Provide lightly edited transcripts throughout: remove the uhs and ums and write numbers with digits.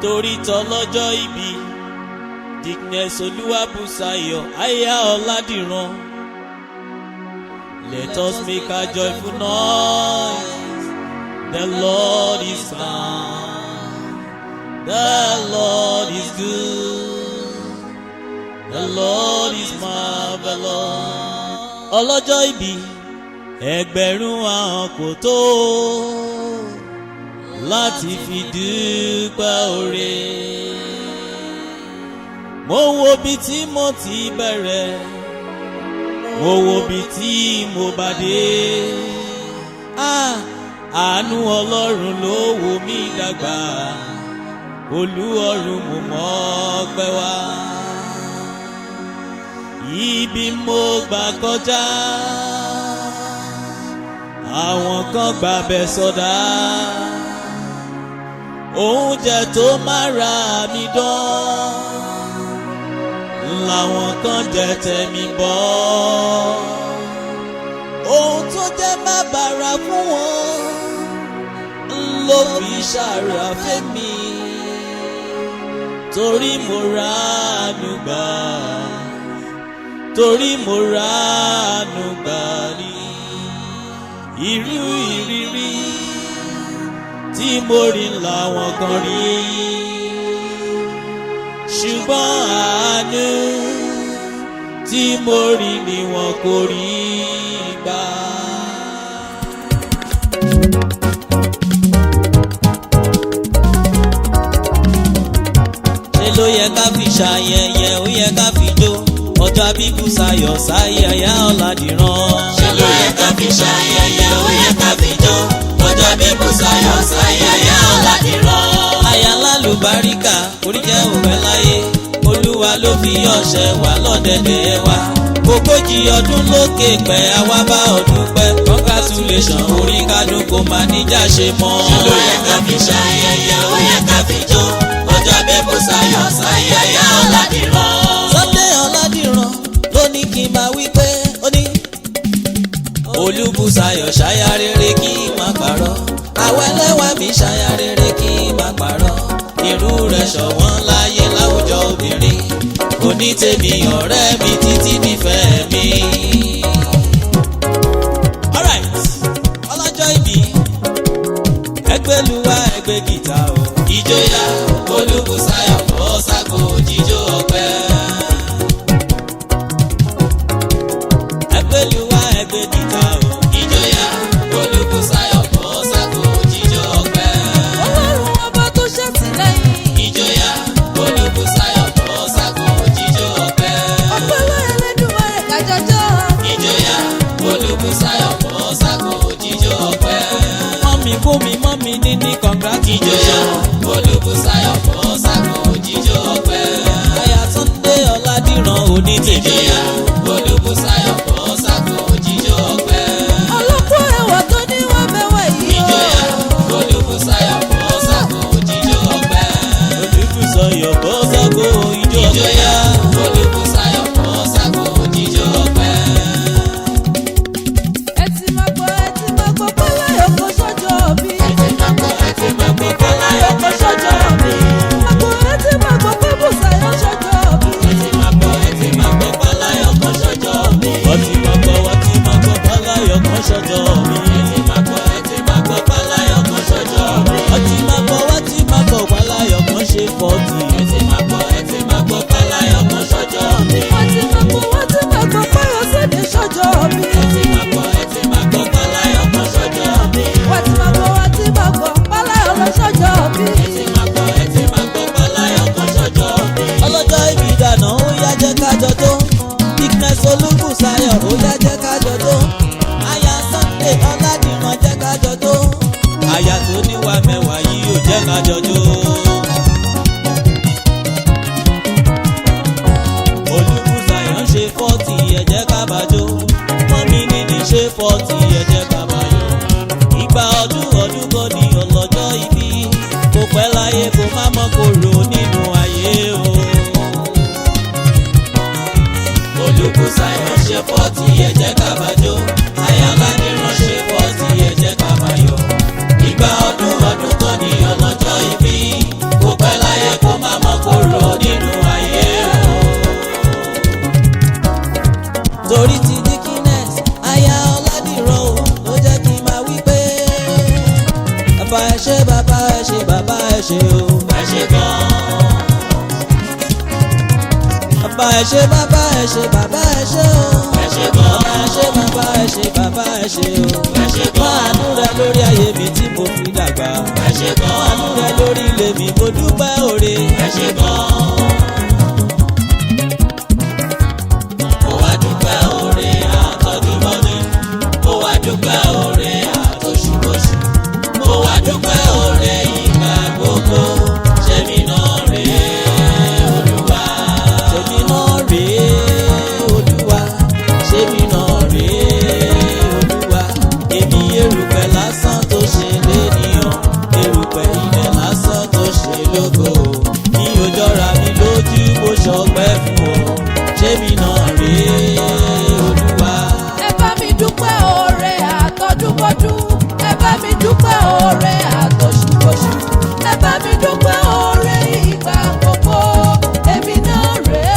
torí tọlọ́jọ́ ìbí Deaconess Busayo aya Oladiran. Let us make a joyful noise. The Lord is kind. The Lord is good. The Lord is marvelous. Ọlọ́jọ́ ìbí ẹgbẹ̀rún ahọ́n kò tó láti fi dúpẹ́ oore. Mo wo bí tí mo ti bẹ̀rẹ̀, mo wo bí tí mo bá dé. Àánú Ọlọ́run ló wò mí dàgbà, Olú ọ̀run mo mọ̀ ọpẹ́ wá. Ibi mo gbà kọjá, àwọn kan gbàbẹ̀ sọdá. Oúnjẹ tó máa ra mi dán, làwọn kan jẹ tẹ̀mí bọ́. Ohun tó jẹ́ má bàrà fún wọn ló fi ṣàrà fẹ́mi, torí mo ránu gbà, torí mo ránu gbà ní. Irú ìrírí tí mo rí làwọn kan rí, ṣùgbọ́n àánú tí mo rí ni wọn kò rí gbà. Ṣé ló yẹ ká fi ṣayẹyẹ, ó yẹ ká fi jó ọjọ́ bí Busayo sáyé aya Oladiran. Ṣé ló yẹ ká fi ṣayẹyẹ, ó yẹ ká fi jó ọjọ́ bí Busayo sáyé aya Oladiran. Aya lálùbáríkà oríjẹ́ òpẹ́ láyé, Olúwa ló fi ọ̀ṣẹ́ wà lọ́dẹ̀dẹ̀ wa. Ogójì ọdún lókè pẹ́ àwa bá ọdún pẹ́, congratulation orí kádùn kò máa níjà ṣe mọ́. Ṣé ló yẹ ká fi ṣayẹyẹ, ó yẹ ká fi jó ọjọ́ bí Busayo sáyé aya Oladiran. Sunday Oladiran ló ní kí n máa wí pé ó ní Olú Busayo ṣaya rere kí n má parọ́, àwọn ẹlẹ́wà mi ṣaya rere kí n má parọ́. Irú rẹ̀ ṣọ̀wọ́n láyé láwùjọ obìnrin, onítèmi ọ̀rẹ́ mi títí nífẹ̀ẹ́ mi. Alright, ọlọ́jọ́ ìbí ẹgbẹ́luwa ẹgbẹ́ gìtá o. Ìjọyà Olú Busayo bọ́ sáko jíjó ọpẹ́. Ẹgbẹ́luwa ẹgbẹ́ gìtá o. Ìjọyà Olú Busayo bọ́ sáko jíjó ọpẹ́. Ọlọ́run ọba tó ṣàtìlẹ́yìn. Ìjọyà Olú Busayo bọ́ sáko jíjó ọpẹ́. Ọpẹ́lẹ́ Ẹlẹ́dùmarè kájọjọ́. Ìjọyà Olú Busayo bọ́ sáko jíjó ọpẹ́. Mọ́mí fún mi mọ́mí níní congratulation. Ìjọyà Olú Busayo bọ́ sáko jíjó ọpẹ́. Aya Sunday Oladiran onítèmi. Ìjọyà Olú Busayo bọ́ sáko jíjó ọpẹ́. Ọlọ́pọ̀ ẹwà tó ní wọ́n mẹ́wàá yìí. Ìjọyà Olú Busayo bọ́ sáko jíjó ọpẹ́. Olú Busayo bọ́ sáko ijó Ìjọyà Olú Busayo bọ́ sáko jíjó ọpẹ́. Ẹ ti máa gbọ́ Fọláyọ̀ kó sọ́jọ́ bí. Ẹ ti máa gbọ́ Fọláyọ̀ kó sọ́jọ́ bí. Ẹ ti máa gbọ́ pé Busayo sọ́jọ́ bí. Ẹ ti máa gbọ́ Fọláyọ̀ kó sọ́jọ́ bí. wọ́n ti máa gbọ́ Fọláyọ̀ kan ṣọjọ́ mi. Ẹ ti máa gbọ́ Fọláyọ̀ kó sọ́jọ́ bí. wọ́n ti máa gbọ́ Fọláyọ̀ kan ṣe 40. Ẹ ti máa gbọ́ Fọláyọ̀ kó sọ́jọ́ bí. Wọ́n ti máa gbọ́ Fáyọ̀ Sèdè sọ́jọ́ bí. Ẹ ti máa gbọ́ Fọláyọ̀ kó sọ́jọ́ bí. Wọ́n ti máa gbọ́ Fáyọ̀ lọ sọ́jọ́ bí. Ẹ ti máa gbọ́ Fọláyọ̀ kó sọ́jọ́ bí. Ọlọ́jọ́ ìbí ìdáná ó yá jẹ́ ká jọjó. Deaconess Busayo ó yá jẹ́ ká jọjó. Aya Sunday Oladiran jẹ́ ká jọjó. Aya tó níwà mẹ́wàá yìí ó jẹ́ ká jọjó. Olú Busayo ń ṣe 40 ẹ jẹ́ ká bá jó. Mọ́mí níní ṣe 40 ẹ jẹ́ ká bá yọ. Ìgbà ọdún kan ní ọlọ́jọ́ ìbí, kò pẹ́ láyé kó má mọ́ kóró nínú ayé o. Olú Busayo ṣe 40 ẹ jẹ́ ká bá jó. Aya Oladiran ṣe 40 ẹ jẹ́ ká bá yọ̀. Ìgbà ọdún kan ní ọlọ́jọ́ ìbí, kò pẹ́ láyé. ṣe o. ẹ ṣe gan. bàbá ẹ ṣe bàbá ẹ ṣe bàbá ẹ ṣe o. ẹ ṣe gan. bàbá ẹ ṣe bàbá ẹ ṣe bàbá ẹ ṣe o. ẹ ṣe gan. àánú rẹ lórí ayé mi tí mo fi dàgbà. ẹ ṣe gan. àánú rẹ lórí ilé mi mo dúpẹ́ òre. ẹ ṣe gan. mo wá dúpẹ́ òre àtọdúnmọ́dún. mo wá dúpẹ́ òre àtòṣùbọ̀ṣù. mo wá dúpẹ́ òre ìgbà gbogbo. ṣé mi náà rèé Olúwa. ṣèmi náà rèé Olúwa. ṣèmi náà rèé Olúwa. èmi erùpẹ̀ lásán tó ṣe lénìyàn. erùpẹ̀ ilẹ̀ lásán tó ṣe lógo. mi ò jọra mi lójú mo ṣọpẹ́ fún ọ. ṣèmi náà rèé Olúwa. ẹ bá mi dúpẹ́ oore àtọdúnmọ́dún. ẹ bá mi dúpẹ́ oore àtòṣùbọ̀ṣù. ẹ bá mi dúpẹ́ oore ìgbà gbogbo. èmi náà rèé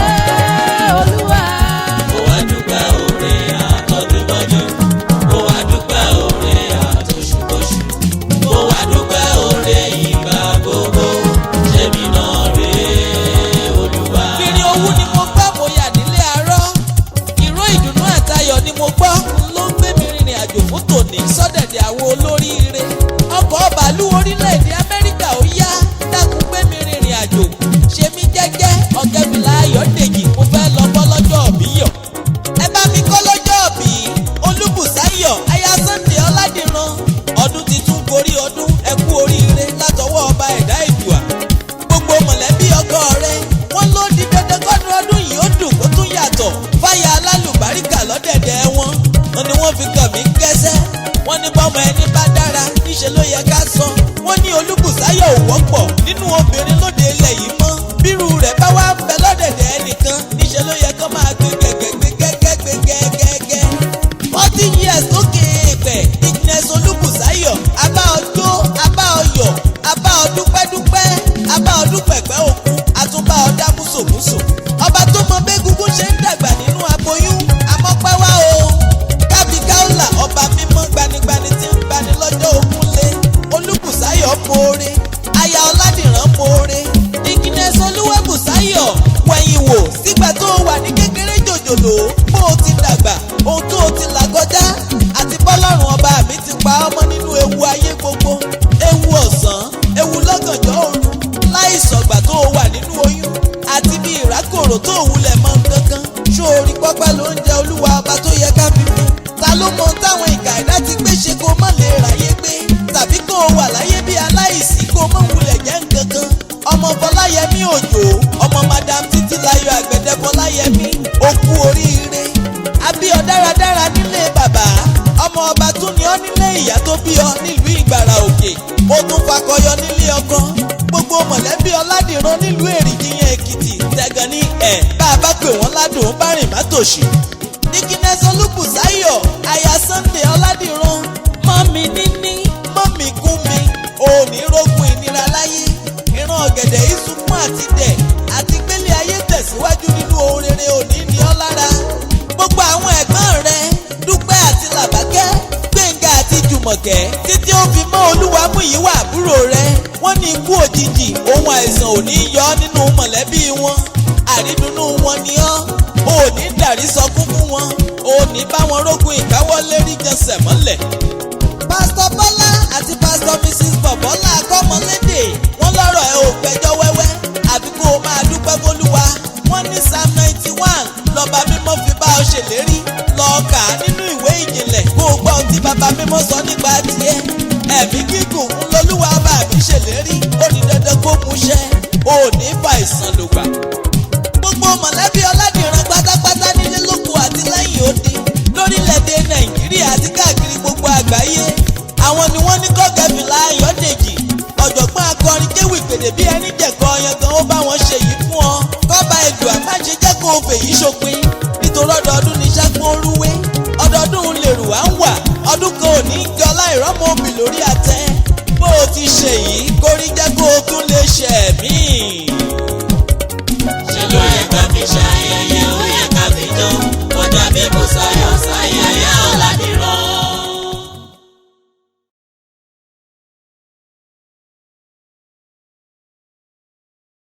Olúwa. mo wá dúpẹ́ òre àtọdúnmọ́dún. mo wá dúpẹ́ òre àtòṣùbọ̀ṣù. mo wá dúpẹ́ òre ìgbà gbogbo. ṣé mi náà rèé Olúwa. Fìrì owú ni mo gbọ́ mo yà nílé arọ́. Ìró ìdùnnú àtayọ̀ ni mo gbọ́ ló ń gbé mi rìnrìn àjò fún tòní sọ́dẹ̀dẹ̀ àwọn olóríire. Ọkọ̀ bàálù orílẹ̀-èdè Amẹ́ríkà ó yá dákun gbé mi rìnrìn àjò. Ṣe mí jẹ́jẹ́ Ọ̀gẹ́bìlà Ayọ̀dèjì mo fẹ́ lọ bọ́ lọ́jọ́ òbí yọ̀. Ẹ bá mi kọ́ lọ́jọ́ òbí Olúbùsáyọ̀ aya Sunday Oladiran. Ọdún titun gorí ọdún ẹ kú oríire látọwọ́ ọba ẹ̀dá ìdùà. Gbogbo mọ̀lẹ́bí ọkọ rẹ wọ́n ló di dandan kọ́dún ọdún yìí ó dùn kó tún yàtọ̀. Fáyà alálùbáríkà lọ́dẹ̀dẹ̀ wọn ni wọ́n fi kàn mí kẹ́sẹ́. Wọ́n ní bọ́mọ ẹni bá dára níṣẹ́ ló yẹ ká sọ. Wọ́n ní Olúbùsáyọ̀ ò wọ́pọ̀ nínú obìnrin lóde ilẹ̀ yìí mọ́. Bírú rẹ̀ bá wá ń bẹ lọ́dẹ̀dẹ̀ ẹnìkan níṣẹ́ ló yẹ kó máa gbé gẹ́gẹ́. 40 years lókè èèpẹ̀ Deaconess Olúbùsáyọ̀ abá ọjọ́ abá ọyọ̀ abá ọdúpẹ́dúpẹ́ abá ọdúpẹ̀pẹ́ òkun àtúnbá ọdá músòmúsò. Ọba tó mọ bẹ́gúngún ṣe ń dàgbà nínú aboyún àmọ́pẹ́ wá o. kábíkáólà ọba mímọ́ gbanigbani tí ń gbani lọ́jọ́ òkúnlé. Olúbùsáyọ̀ moore aya Ọládìran moore. Deaconess Olúwabùsáyọ̀ wẹ̀yìn wò sígbà tó wà ní kékeré jòjòló bó o ti dàgbà ohun tó o ti là kọjá àti bọ́lọ́run ọba mi ti pa ọmọ nínú ewu ayé gbogbo. Ewu ọ̀sán ewu lọ́gànjọ́ òru láìsọ̀gbà tó o wà nínú oyún àti bí ìrákòrò tó o wulẹ̀ mọ́ kankan. ṣóorí pọ́pẹ́ ló ń jẹ Olúwa ọba tó yẹ ká fi fún. ta ló mọ táwọn ìkà ẹ̀dá ti gbé ṣe kó mọ̀ lè ráyé gbé tàbí kó o wà láyé bí aláìsí kó mọ̀ wulẹ̀ jẹ́ nkankan. ọmọ Fọláyẹmí Òjó ọmọ Madam Títílayọ̀ Àgbẹ̀dẹ Fọláyẹmí ó kú oríire. abíọ́ dáradára nílé bàbá ọmọ ọba tún ni ọ́ nílé ìyá tó bí ọ nílùú Ìgbàrà Òkè. ó tún fakọyọ nílé ọkọ. gbogbo mọ̀lẹ́bí Ọládìran nílùú Èrìjìyàn Èkìtì tẹ̀gàn ní bá a bá pè wọ́n ládùn bá rìn má tòṣì. Deaconess Olúbùsáyọ̀ aya Sunday Oladiran. mọ́mí níní mọ́mí kún mi òní rógun ìnira láyé. ìran ọ̀gẹ̀dẹ̀ ìsunkún àti dẹ̀ àti gbélé ayé tẹ̀síwájú nínú ohun rere òní ní ọ́ lára. gbogbo àwọn ẹ̀gbọ́n rẹ Dúpẹ́ àti Làbákẹ́ Gbénga àti Jùmọ̀kẹ́ títí ó fi mọ́ Olúwamúyìwá àbúrò rẹ. wọ́n ní ikú òjijì ohun àìsàn ò ní yọ ọ́ nínú mọ̀lẹ́bí wọn. àrídùnnú wọn ni ọ́ ò ní dàrí sọkún fún wọn ò ní bá wọn rógun ìkáwọ́lé rí jẹsẹ̀ mọ́lẹ̀. Pásítọ̀ Bọ́lá àti Pásítọ̀ Mrs. Bọ̀bọ́lá Akọ́mọlédè wọ́n lọ́rọ̀ ẹ̀ ò gbẹ́jọ́ wẹ́wẹ́ àbí kó o máa dúpẹ́ f'Olúwa. wọ́n ní Psalm 91 lọ́ba mímọ́ fi bá ọ ṣèlérí lọ́ọ́ kà á nínú ìwé ìjìnlẹ̀ kó o gbọ́ ohun tí bàbá mímọ́ sọ nípa tiẹ̀. ẹ̀mí gígùn ń lolúwa bá mi ṣèlérí ó ní dandan kó mú ṣẹ ò ní fa ìsàn lògbà. gbogbo mọ̀lẹ́bí Ọládìran pátápátá nílé lóko àti lẹ́yìn odi lórílẹ̀‐èdè Nàìjíríà àti káàkiri gbogbo àgbáyé. àwọn ni wọ́n ní kọ́gẹ́fìlà Ayọ̀dèjì ọ̀jọ̀gbọ́n akọrin kéwì pèdè bí ẹni jẹ̀kọ́ ọyàn gan ó bá wọn ṣe yìí fún ọ. kọ́ba Èdùà má ṣe jẹ́ kó o fèyí ṣòpin